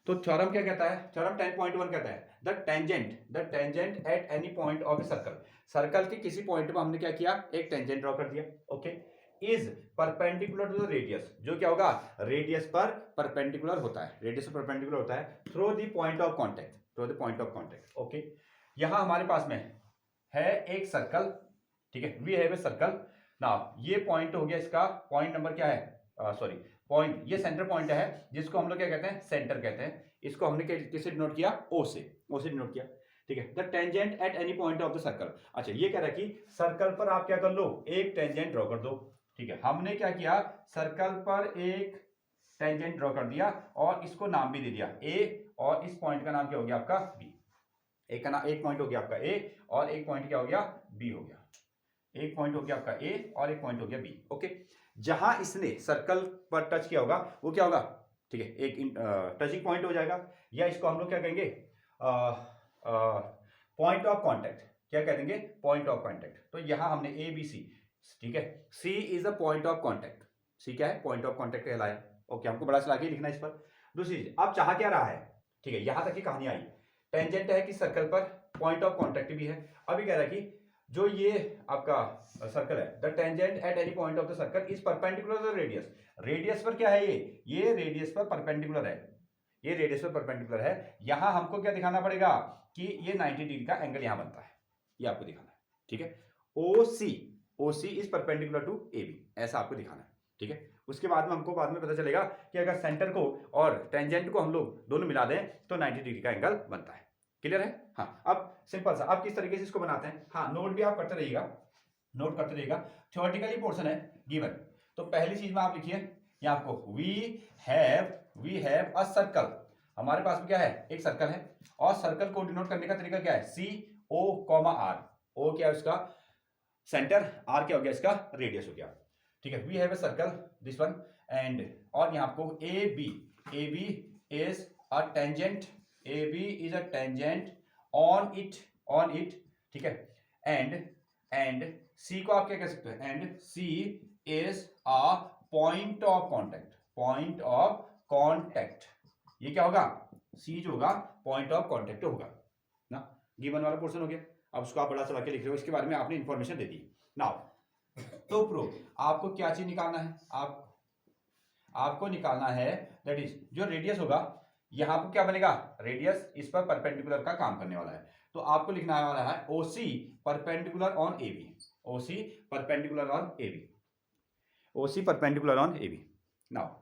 तो थ्योरम क्या कहता है, थ्योरम 10.1 कहता है the tangent at any point of a circle, circle के किसी पॉइंट पर हमने क्या किया, एक टेंजेंट ड्रॉ कर दिया, okay, is perpendicular to the radius, जो क्या होगा, रेडियस पर परपेंडिकुलर होता है, रेडियस पर परपेंडिकुलर होता है, through the point of contact, through the point of contact, okay. यहां हमारे पास में है एक सर्कल, ठीक है, we have a circle. Now ये पॉइंट हो गया, इसका पॉइंट नंबर क्या है, सॉरी पॉइंट, ये सेंटर पॉइंट है जिसको हम लोग क्या कहते हैं, सेंटर कहते हैं। इसको हमने किससे डिनोट किया, ओ से डिनोट किया, ठीक है। The tangent at any point of the circle, अच्छा ये कह रहा है कि सर्कल पर आप क्या कर लो, एक टेंजेंट ड्रॉ कर दो, ठीक है। हमने क्या किया, सर्कल पर एक टेंजेंट ड्रॉ कर दिया और इसको नाम भी दे दिया ए, और इस पॉइंट का नाम क्या हो गया आपका बी। एक का नाम, एक पॉइंट हो गया आपका ए और एक पॉइंट क्या हो गया, बी हो गया, एक पॉइंट हो गया आपका ए और एक पॉइंट हो गया बी, ओके। जहां इसने सर्कल पर टच किया होगा वो क्या होगा, ठीक है, एक टचिंग पॉइंट हो जाएगा, या इसको हम लोग क्या कहेंगे, पॉइंट ऑफ कांटेक्ट, क्या कह देंगे, पॉइंट ऑफ कांटेक्ट। तो यहां हमने ए बी सी, ठीक है, C is a point of contact, C क्या है, पॉइंट ऑफ कांटेक्ट कहलाया, ओके। हमको बड़ा चला के लिखना है इस पर। दूसरी चीज, अब चाह क्या रहा है, ठीक है, यहां तक की कहानी आई, टेंजेंट है कि सर्कल पर पॉइंट ऑफ कांटेक्ट भी है। अभी कह रहा है कि जो ये आपका सर्कल है, the tangent at any point of the circle is perpendicular to the radius, radius पर क्या है, ये रेडियस पर परपेंडिकुलर है, ये रेडियस पर परपेंडिकुलर है। यहां हमको क्या दिखाना पड़ेगा कि ये 90 डिग्री का एंगल यहां बनता है, ये आपको दिखाना है, ठीक है। O C is perpendicular to A B, ऐसा आपको दिखाना है, ठीक है। उसके बाद में हमको बाद में पता चलेगा कि अगर सेंटर को और टेंजेंट को हम लोग दोनों मिला दें तो 90 डिग्री का एंगल बनता है। क्लियर है, हाँ। अब सिंपल सा, अब किस तरीके से इसको बनाते हैं, हाँ, नोट भी आप करते रहिएगा, नोट करते रहिएगा। थ्योरेटिकली पोर्शन है गिवन, तो पहली चीज में आप लिखिए, ये आपको वी हैव अ सर्कल, हमारे पास में क्या है, एक सर्कल है, और सर्कल को डिनोट करने का तरीका क्या है, सी ओ कॉमा आर, ओ क्या है उसका सेंटर, आर क्या हो गया इसका रेडियस हो गया, ठीक है। We have a circle this one, and और यहां आपको A B is a tangent, A B is a tangent on it, ठीक है। एंड सी को आप क्या कह सकते हैं, and C is a point of contact, ये क्या होगा, सी जो होगा पॉइंट ऑफ कॉन्टैक्ट होगा ना। गिवन वाला पोर्शन हो गया, अब उसको आप बड़ा चला के लिख रहे हो, इसके बारे में आपने इंफॉर्मेशन दे दी। नाउ तो प्रूव, आपको क्या चीज निकालना है, आपको निकालना है, दैट इज जो रेडियस होगा, यहां पर क्या बनेगा, रेडियस इस पर परपेंडिकुलर का काम करने वाला है, तो आपको लिखना वाला है OC perpendicular on A B, OC perpendicular on A B, OC perpendicular on A B. Now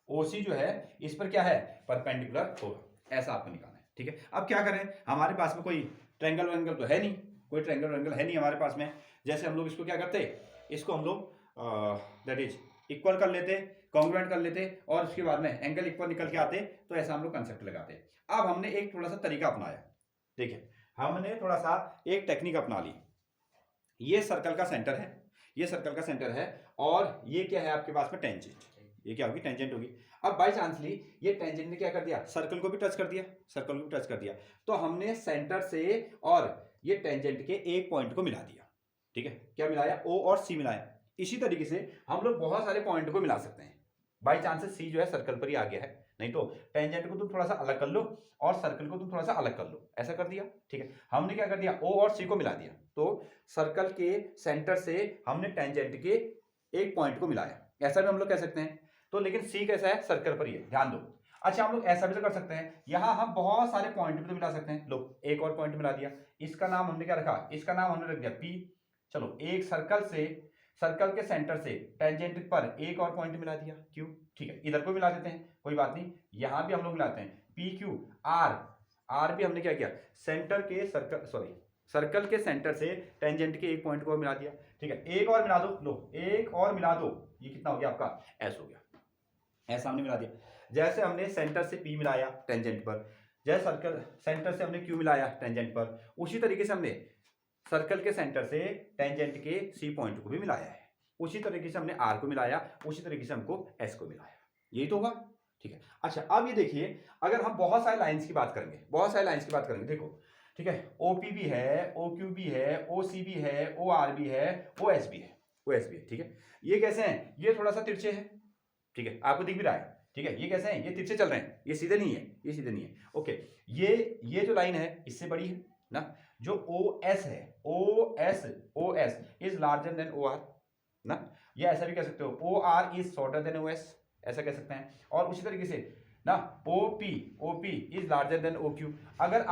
OC जो है इस पर क्या है, परपेंडिकुलर होगा, ऐसा आपको निकालना है, ठीक है। अब क्या करें, हमारे पास में कोई ट्रायंगल वेंगल तो है नहीं, कोई ट्रायंगल वेंगल है नहीं हमारे पास में, जैसे हम लोग इसको क्या करते, इसको हम लोग दैट इज इक्वल कर लेते, कॉन्ग्रुएंट कर लेते, और उसके बाद में एंगल इक्वल निकल के आते, तो ऐसा हम लोग कंसेप्ट लगाते। अब हमने एक थोड़ा सा तरीका अपनाया, देखिए हमने थोड़ा सा एक टेक्निक अपना ली, ये सर्कल का सेंटर है, ये सर्कल का सेंटर है, और ये क्या है आपके पास में टेंजेंट, ये क्या होगी, टेंजेंट होगी। अब बाई चांसली ये टेंजेंट ने क्या कर दिया, सर्कल को भी टच कर दिया, सर्कल को भी टच कर दिया, तो हमने सेंटर से और ये टेंजेंट के एक पॉइंट को मिला दिया, ठीक है। क्या मिलाया, ओ और सी मिलाया। इसी तरीके से हम लोग बहुत सारे पॉइंट को मिला सकते हैं, बाई चांसेस सी जो है सर्कल पर ही आ गया है, नहीं तो टेंजेंट को तुम थोड़ा सा अलग कर लो और सर्कल को तुम थोड़ा सा अलग कर लो, ऐसा कर दिया, ठीक है। हमने क्या कर दिया, ओ और सी को मिला दिया, तो सर्कल के सेंटर से हमने टेंजेंट के एक पॉइंट को मिलाया, ऐसा भी हम लोग कह सकते हैं। तो लेकिन सी कैसा है, सर्कल पर ही है, ध्यान दो। अच्छा हम लोग ऐसा भी तो कर सकते हैं, यहां हम बहुत सारे पॉइंट भी तो मिला सकते हैं, लो एक और पॉइंट मिला दिया, इसका नाम हमने क्या रखा, इसका नाम हमने रख दिया पी। चलो एक सर्कल के सेंटर से टेंजेंट पर एक और पॉइंट मिला दिया क्यू, ठीक है। इधर को मिला देते हैं, कोई बात नहीं, यहां भी हम लोग मिलाते हैं पी क्यू आर भी हमने क्या किया, सेंटर के सर्कल के सेंटर से टेंजेंट के एक पॉइंट को मिला दिया, ठीक है। एक और मिला दो, लो एक और मिला दो, ये कितना हो गया आपका, एस हो गया, ऐसा हमने मिला दिया। जैसे हमने सेंटर से पी मिलाया टेंजेंट पर, जैसे सर्कल सेंटर से हमने क्यू मिलाया टेंजेंट पर, उसी तरीके से हमने सर्कल के सेंटर से टेंजेंट के सी पॉइंट को भी मिलाया है, उसी तरीके से हमने आर को मिलाया, उसी तरीके से हमको एस को मिलाया, यही तो होगा, ठीक है। अच्छा अब ये देखिए, अगर हम बहुत सारे लाइंस की बात करेंगे, देखो ठीक है, ओपी भी है, ओक्यू भी है, ओसी भी है, ओ आर भी है, ओ एस भी है, ठीक है। ये कैसे हैं, ये थोड़ा सा तिरछे हैं, ठीक है, आपको दिख भी रहा है, ठीक है। ये कैसे हैं, ये तिरछे चल रहे हैं, ये सीधे नहीं है, ये सीधे नहीं है। ओके, ये जो लाइन है इससे बड़ी है ना, जो ओ एस है, O S is larger than O R ना, या ऐसा भी कह सकते हो O R is shorter than O S, ऐसा कह सकते हैं। और उसी तरीके से ना O P is larger than O Q. अगर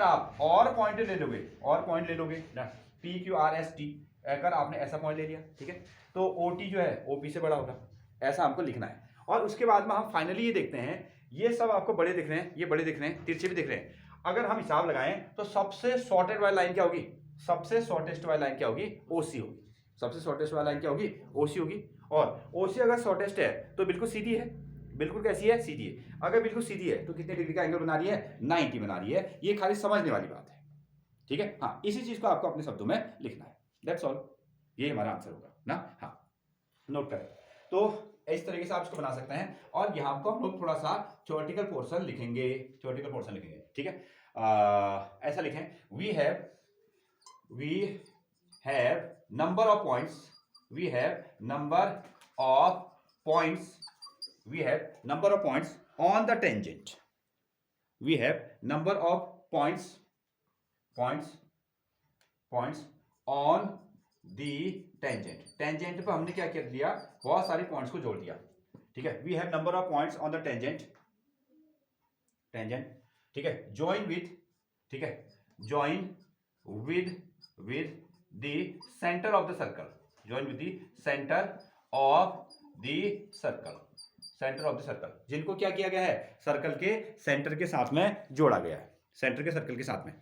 आप और पॉइंट ले लोगे ना, P Q R S T, अगर आपने ऐसा पॉइंट ले लिया, ठीक है, तो ओ टी जो है ओ पी से बड़ा होगा, ऐसा हमको लिखना है। और उसके बाद में हम फाइनली ये देखते हैं, ये सब आपको बड़े दिख रहे हैं, ये बड़े दिख रहे हैं, तिरछे भी दिख रहे हैं। अगर हम हिसाब लगाएं तो सबसे शॉर्टेड वाली लाइन क्या होगी, सबसे शॉर्टेस्ट वाली लाइन क्या होगी, ओसी होगी। सबसे शॉर्टेस्ट वाली लाइन क्या होगी, ओसी होगी। और ओसी अगर शॉर्टेस्ट है तो बिल्कुल सीधी है, बिल्कुल कैसी है, सीधी है। अगर बिल्कुल सीधी है तो कितने डिग्री का एंगल बना रही है, 90 बना रही है। ये खाली समझने वाली बात है, ठीक है। हाँ, इसी चीज को आपको अपने शब्दों में लिखना है, दैट्स ऑल। ये हमारा आंसर होगा ना। हाँ, नोट करें। तो इस तरीके से आप इसको बना सकते हैं। और यहाँ पर हम लोग थोड़ा सा थ्योरेटिकल पोर्शन लिखेंगे, ठीक है। ऐसा लिखें, we have number of points, we have number of points on the tangent, we have number of points on the tangent पर हमने क्या कर दिया, बहुत सारे पॉइंट्स को जोड़ दिया, ठीक है। we have number of points on the tangent, ठीक है, join with the center of the circle, जिनको क्या किया गया है, सर्कल के सेंटर के साथ में जोड़ा गया है, सेंटर के सर्कल के साथ में।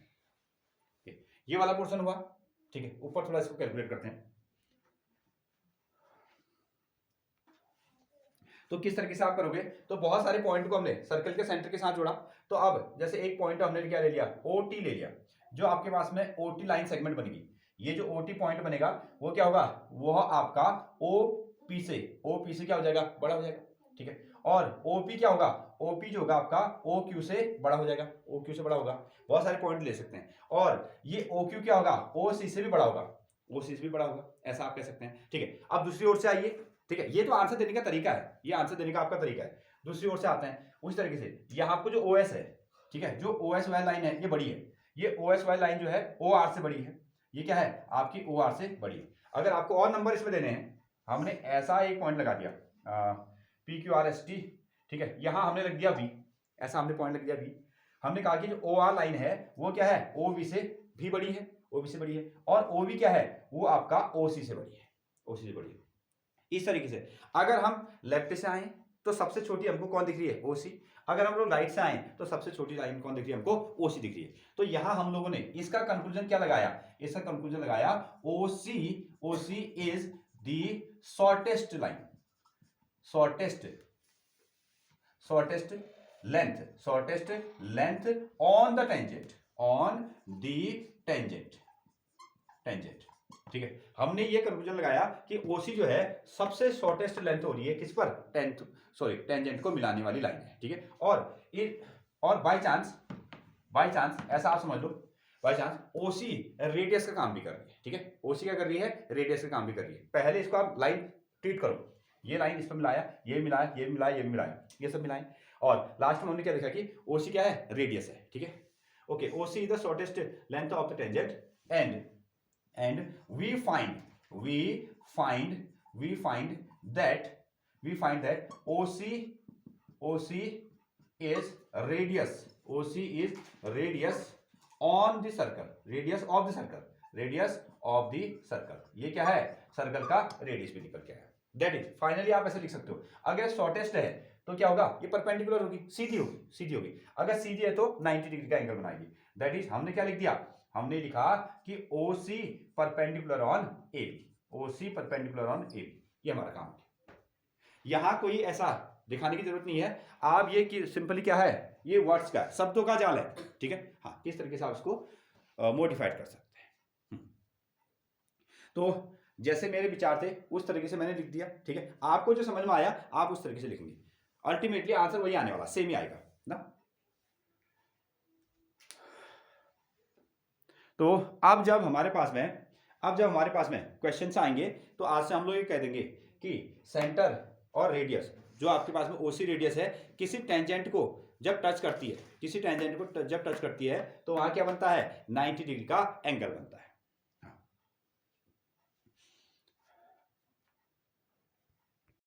ये वाला पोर्शन हुआ, ठीक है। ऊपर थोड़ा इसको कैलकुलेट करते हैं। तो किस तरीके से आप करोगे, तो बहुत सारे पॉइंट को हमने सर्कल के सेंटर के साथ जोड़ा। तो अब जैसे एक पॉइंट हमने क्या ले लिया, ओटी ले लिया, जो आपके पास में ओटी लाइन सेगमेंट बनेगी। ये जो ओटी पॉइंट बनेगा वो क्या होगा, वो आपका ओपी से क्या हो जाएगा, बड़ा हो जाएगा, ठीक है। और ओपी क्या होगा, ओपी जो होगा आपका ओ क्यू से बड़ा हो जाएगा, ओ क्यू से बड़ा होगा। बहुत सारे पॉइंट ले सकते हैं। और ये ओ क्यू क्या होगा, ओ सी से भी बड़ा होगा, ओ सी से भी बड़ा होगा, ऐसा आप कह सकते हैं, ठीक है। अब दूसरी ओर से आइए, ठीक है। ये तो आंसर देने का तरीका है, ये आंसर देने का आपका तरीका है। दूसरी ओर से आते हैं उस तरीके से, यहाँ आपको जो ओ एस है, ठीक है, जो ओ एस वाली लाइन है ये बड़ी है, ये ओ एस वाली लाइन जो है ओ आर से बड़ी है, ये क्या है आपकी ओ आर से बड़ी है। अगर आपको और नंबर इसमें देने हैं, हमने ऐसा एक पॉइंट लगा दिया P Q R S T, ठीक है, यहां हमने लग दिया वी, ऐसा हमने पॉइंट लग दिया वी। हमने कहा कि जो ओ आर लाइन है वो क्या है, ओ बी से भी बड़ी है, ओ बी से बड़ी है। और ओ बी क्या है, वो आपका ओ सी से बड़ी है, ओ सी से बड़ी है। इस तरीके से अगर हम लेफ्ट से आए तो सबसे छोटी हमको कौन दिख रही है, ओ सी। अगर हम लोग राइट से आए तो सबसे छोटी लाइन कौन दिख रही है हमको, ओ सी दिख रही है। तो यहां हम लोगों ने इसका कंक्लूजन क्या लगाया, इसका कंक्लूजन लगाया O C is the shortest line, shortest length on the tangent, ठीक है। हमने ये कंक्लूजन लगाया कि ओसी जो है सबसे शॉर्टेस्ट लेंथ हो रही है किस पर, टेंजेंट को मिलाने वाली लाइन है, ठीक है। और बाय चांस ऐसा आप समझ लो, बाय चांस ओसी रेडियस का काम भी कर रही है, ठीक है। ओसी क्या कर रही है, रेडियस का काम भी कर रही है। पहले इसको आप लाइन ट्रीट करो, ये लाइन इस पर मिलाया, ये मिलाया, ये मिलाया, ये मिलाया, ये सब मिलाएं। और लास्ट में हमने क्या देखा कि ओसी क्या है, रेडियस है, ठीक है। Okay, OC is the shortest length of the tangent and we find that OC is radius on the circle, radius of the circle, ये क्या है, सर्कल का रेडियस भी निकल के आया। दैट इज फाइनली आप ऐसे लिख सकते हो, अगर शॉर्टेस्ट है तो क्या होगा, ये परपेंडिकुलर होगी, सीधी होगी। अगर सीधी है तो 90 डिग्री का एंगल बनाएगी। दैट इज हमने क्या लिख दिया, हमने लिखा कि OC परपेंडिकुलर ऑन AB, ये हमारा काम है। यहां कोई ऐसा दिखाने की जरूरत नहीं है, आप ये कि सिंपली क्या है, ये वर्ड्स का शब्दों का जाल है, ठीक है। हाँ, किस तरीके से आप इसको मॉडिफाइड कर सकते हैं। तो जैसे मेरे विचार थे उस तरीके से मैंने लिख दिया, ठीक है। आपको जो समझ में आया आप उस तरीके से लिखेंगे, अल्टीमेटली आंसर वही आने वाला, सेम ही आएगा ना। तो अब जब हमारे पास में क्वेश्चन आएंगे तो आज से हम लोग ये कह देंगे कि सेंटर और रेडियस, जो आपके पास में ओसी रेडियस है, किसी टेंजेंट को जब टच करती है, किसी टेंजेंट को जब टच करती है तो वहां क्या बनता है, 90 डिग्री का एंगल बनता है।